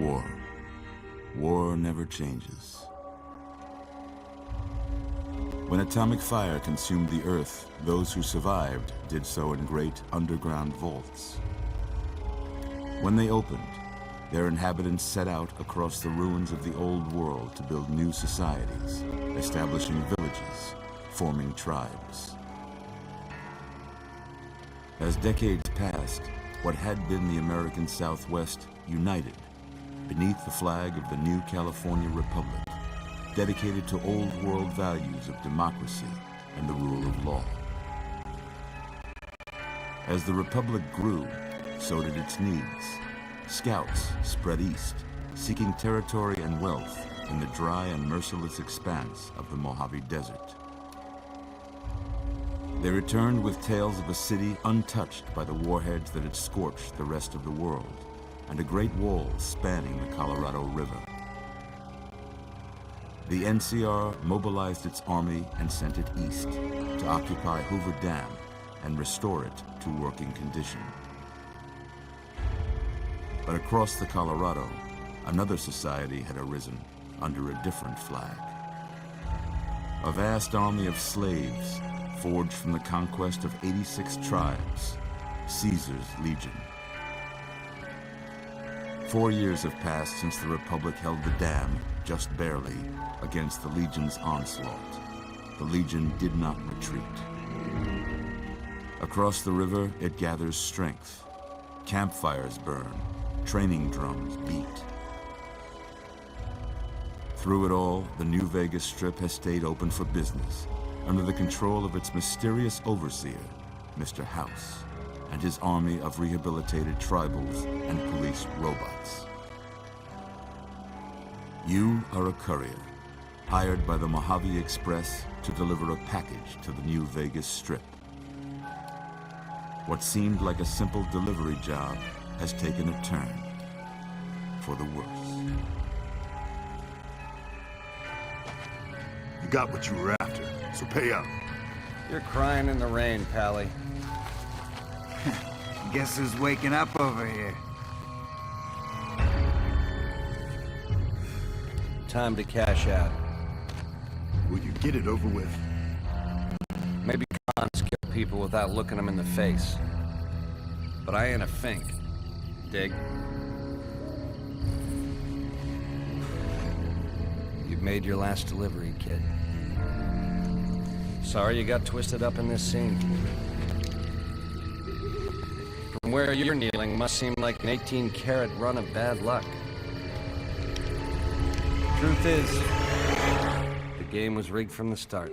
War. War never changes. When atomic fire consumed the Earth, those who survived did so in great underground vaults. When they opened, their inhabitants set out across the ruins of the old world to build new societies, establishing villages, forming tribes. As decades passed, what had been the American Southwest united beneath the flag of the new California Republic, dedicated to old world values of democracy and the rule of law. As the Republic grew, so did its needs. Scouts spread east, seeking territory and wealth in the dry and merciless expanse of the Mojave Desert. They returned with tales of a city untouched by the warheads that had scorched the rest of the world, and a great wall spanning the Colorado River. The NCR mobilized its army and sent it east to occupy Hoover Dam and restore it to working condition. But across the Colorado, another society had arisen under a different flag. A vast army of slaves forged from the conquest of 86 tribes, Caesar's Legion. 4 years have passed since the Republic held the dam, just barely, against the Legion's onslaught. The Legion did not retreat. Across the river, it gathers strength. Campfires burn, training drums beat. Through it all, the New Vegas Strip has stayed open for business, under the control of its mysterious overseer, Mr. House, and his army of rehabilitated tribals and police robots. You are a courier, hired by the Mojave Express to deliver a package to the New Vegas Strip. What seemed like a simple delivery job has taken a turn for the worse. You got what you were after, so pay up. You're crying in the rain, Pally. Guess who's waking up over here? Time to cash out. Will you get it over with? Maybe cons kill people without looking them in the face. But I ain't a fink. Dig? You've made your last delivery, kid. Sorry you got twisted up in this scene. From where you're kneeling must seem like an 18-carat run of bad luck. Truth is, the game was rigged from the start.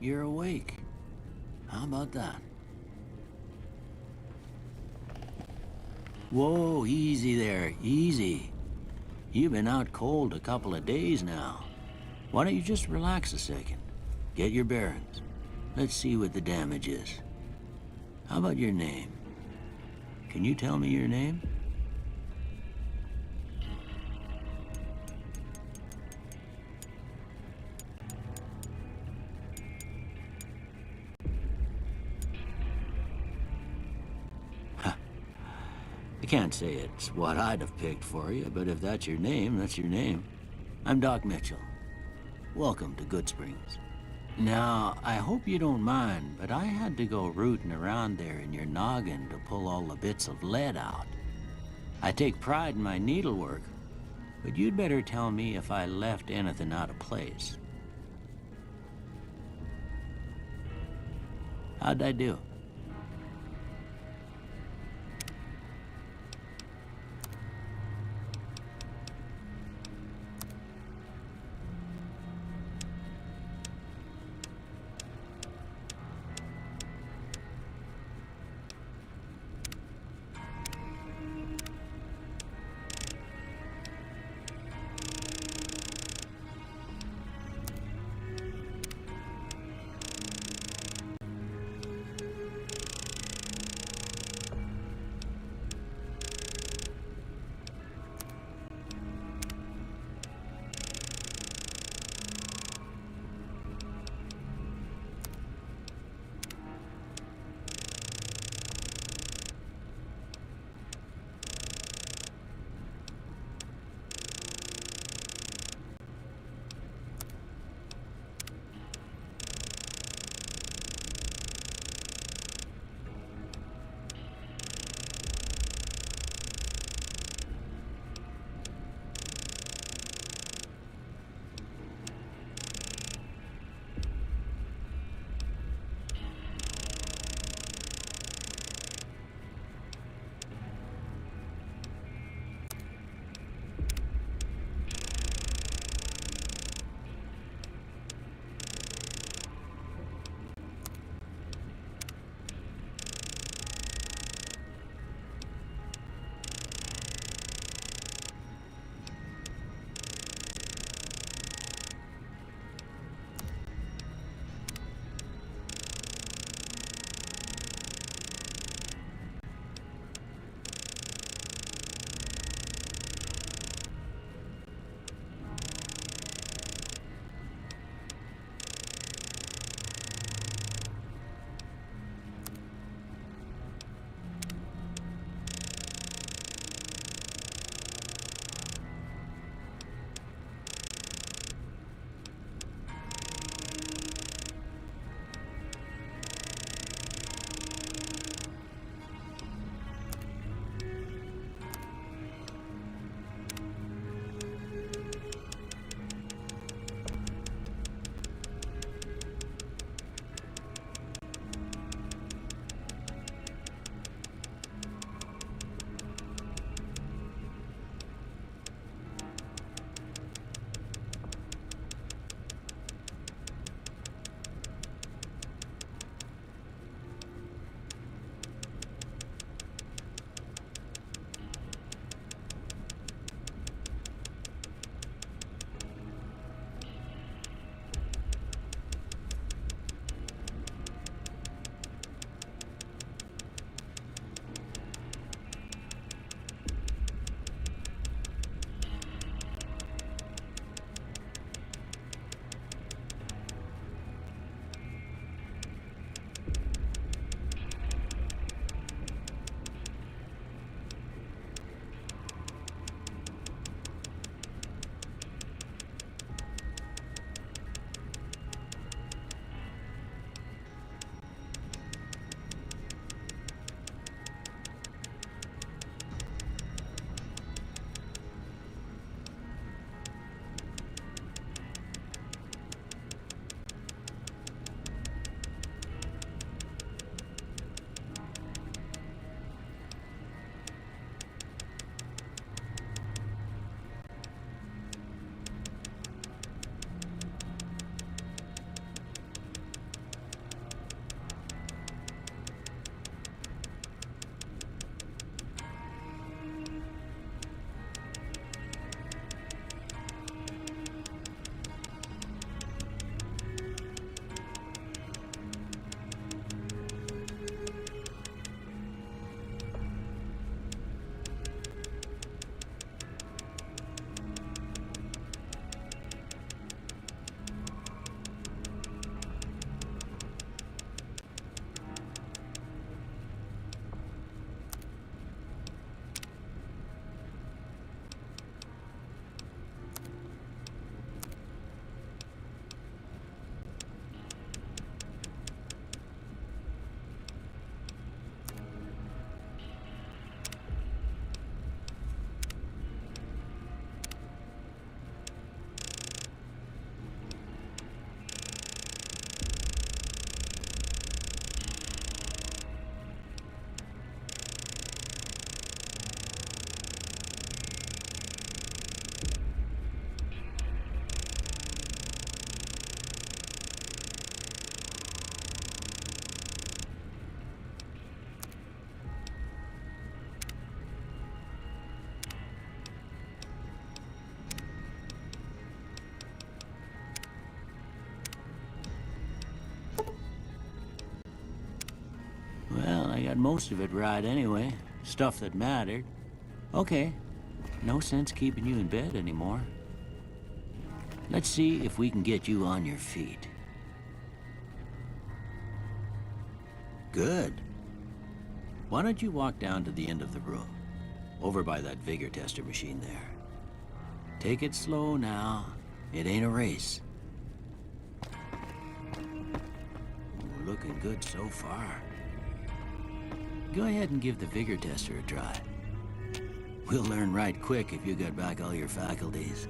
You're awake. How about that? Whoa, easy there, easy. You've been out cold a couple of days now. Why don't you just relax a second? Get your bearings. Let's see what the damage is. How about your name? Can you tell me your name? I can't say it's what I'd have picked for you, but if that's your name, that's your name. I'm Doc Mitchell. Welcome to Goodsprings. Now, I hope you don't mind, but I had to go rooting around there in your noggin to pull all the bits of lead out. I take pride in my needlework, but you'd better tell me if I left anything out of place. How'd I do? most of it right anyway. Stuff that mattered. Okay, no sense keeping you in bed anymore. Let's see if we can get you on your feet. Good. Why don't you walk down to the end of the room, over by that vigor tester machine there. Take it slow now. It ain't a race. Ooh, looking good so far. Go ahead and give the vigor tester a try. We'll learn right quick if you got back all your faculties.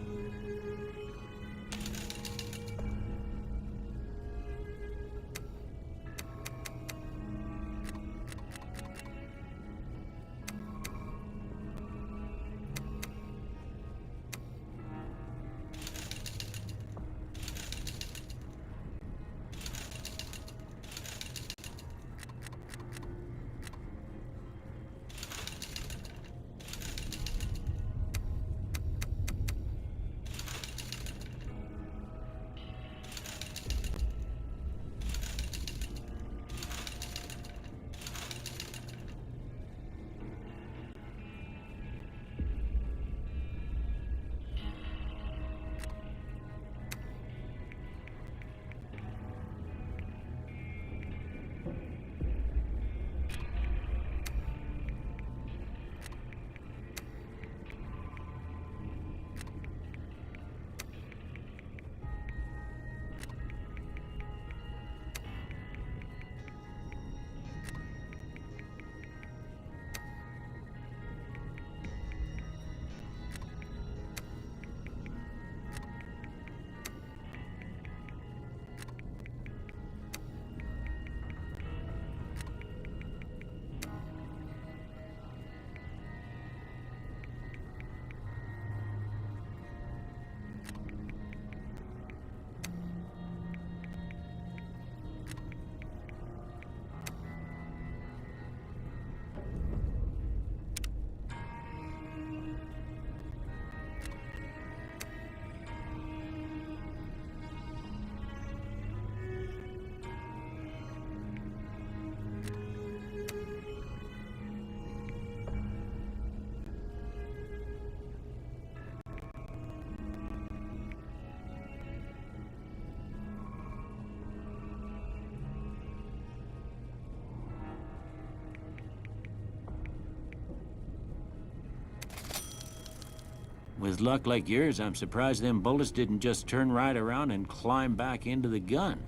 With luck like yours, I'm surprised them bullets didn't just turn right around and climb back into the gun.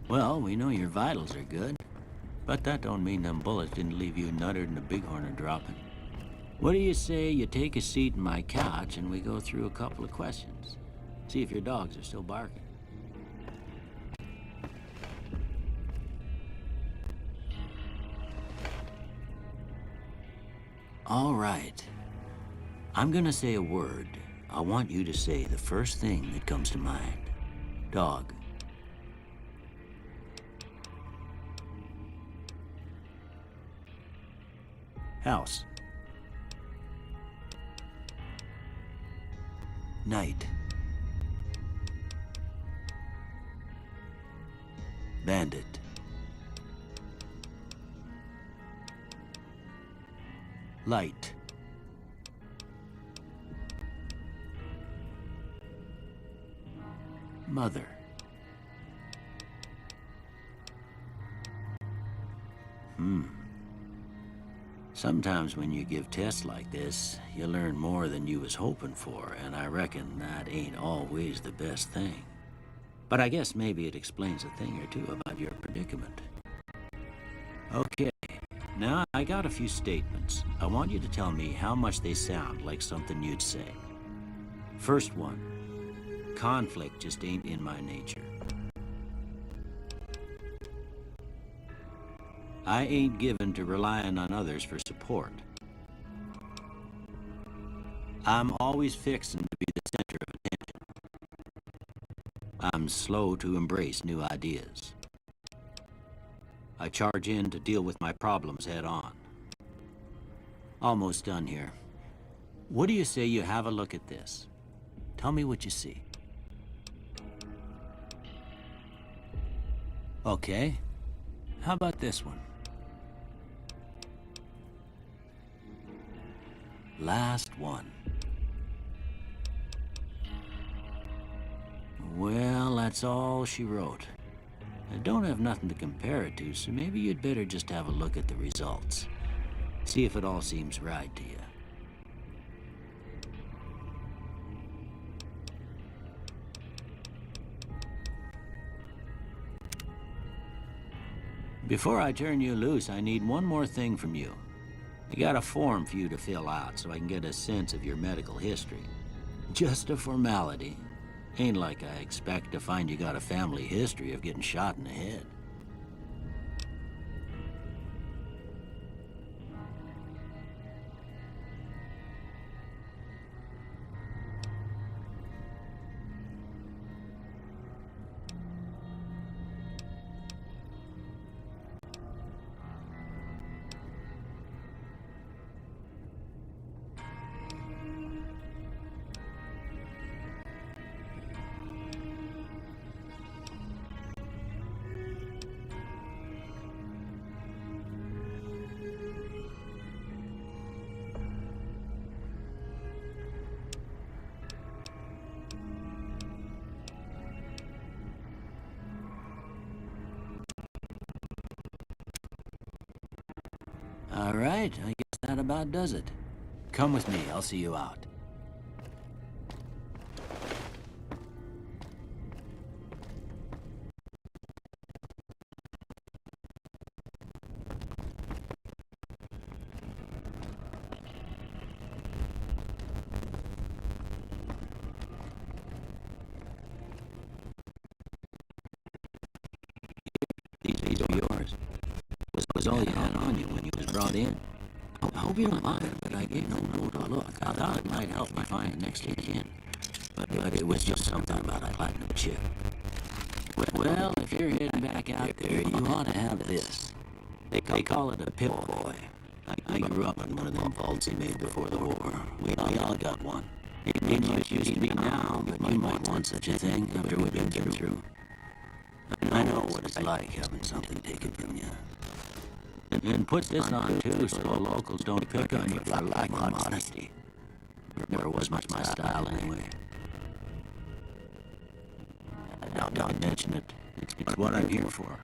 Well, we know your vitals are good, but that don't mean them bullets didn't leave you nuttered and a bighorn are dropping. What do you say you take a seat in my couch and we go through a couple of questions? See if your dogs are still barking. All right. I'm gonna say a word. I want you to say the first thing that comes to mind. Dog. House. Night. Bandit. Light. Mother. Sometimes when you give tests like this, you learn more than you was hoping for, and I reckon that ain't always the best thing. But I guess maybe it explains a thing or two about your predicament. Okay, now I got a few statements. I want you to tell me how much they sound like something you'd say. First one. Conflict just ain't in my nature. I ain't given to relying on others for support. I'm always fixing to be the center of attention. I'm slow to embrace new ideas. I charge in to deal with my problems head on. Almost done here. What do you say you have a look at this? Tell me what you see. Okay. How about this one? Last one. Well, that's all she wrote. I don't have nothing to compare it to, so maybe you'd better just have a look at the results. See if it all seems right to you. Before I turn you loose, I need one more thing from you. I got a form for you to fill out so I can get a sense of your medical history. Just a formality. Ain't like I expect to find you got a family history of getting shot in the head. All right, I guess that about does it. Come with me, I'll see you out. These are yours. Was all you had on you when you was brought in. I hope you don't mind, but I gave no note or look. I thought it might help me find the next again. But it was just something about a platinum chip. Well, if you're heading back out there, you ought to have this. They call it a Pip Boy. I grew up in one of them vaults he made before the war. We all got one. It ain't much use to me now, but you might want such a thing after what you've been through. I know what it's like having something taken from you. And put this on too, so the locals don't pick on you for lack of modesty. Never was much my style anyway. Don't mention it. It's what I'm here for.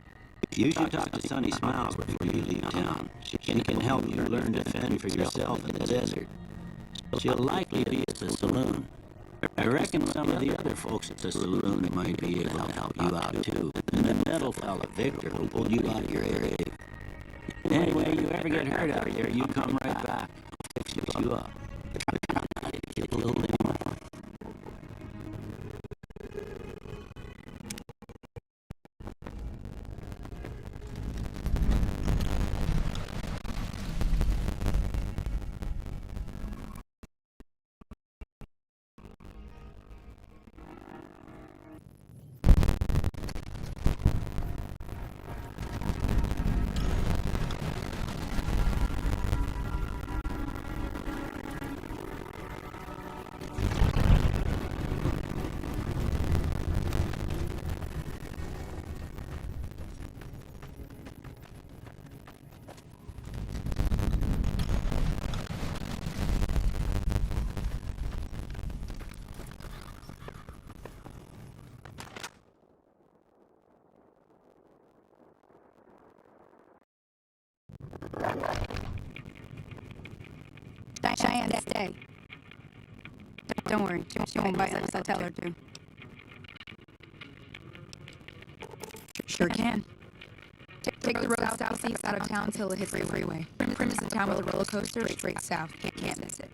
You should talk to Sunny Smiles before you leave town. She can help you learn to fend for yourself in the desert. She'll likely be at the saloon. I reckon some of the other folks at the saloon might be able to help you out too. And the metal fella, Victor, will pull you out of your area. Anyway, you ever get hurt out there, you come right back. I'll fix you up. Get a little bit more. Cheyenne, stay. Don't worry, she won't bite unless I tell her to. Sure can. Take the road southeast out of town till it hits the freeway. Primm is the town with a roller coaster straight south. Can't miss it.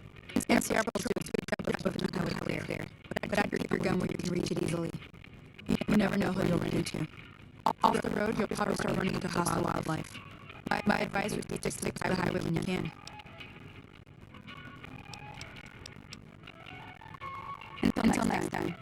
And Sierra Patrol up in the highway there. But I'd keep your gun where you can reach it easily. You never know who you'll run into. Off the road, you'll probably start running into hostile wildlife. My advice would be to stick to the highway when you can. Until next time.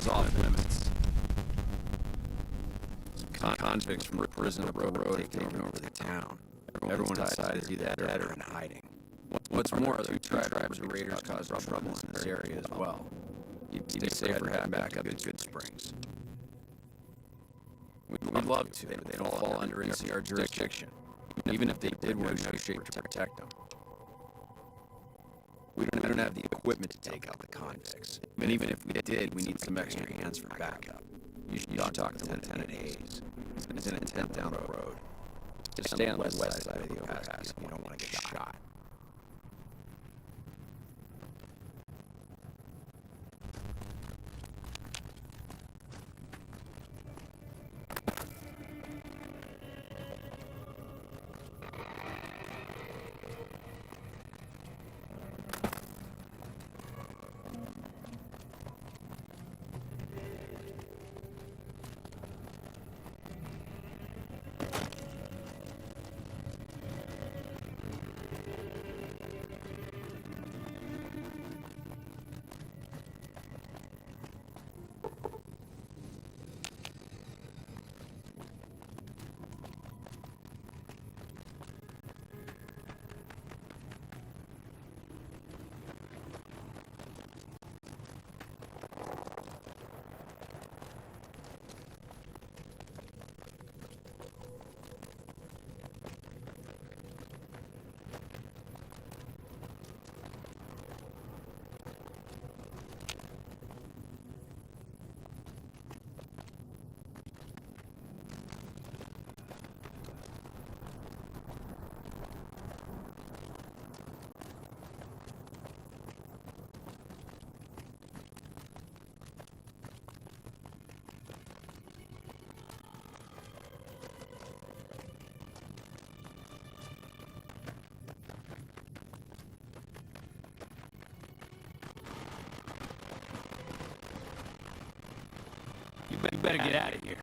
off limits. Some convicts from prison up the road have taken over the town. Everyone inside is either dead or in hiding. What's more, the two tribes of raiders caused trouble in this area as well. You'd be safer heading back up to Good Springs. We'd love to, but they don't fall under NCR jurisdiction. Even if they did, we're in no shape to protect them. We don't have the equipment to take out the convicts. And even if we did, we need some extra hands for backup. You should talk to Lieutenant Hayes. He's in a tent down the road. Just stay on the west side of the overpass if you don't want to get shot. You better get out of here.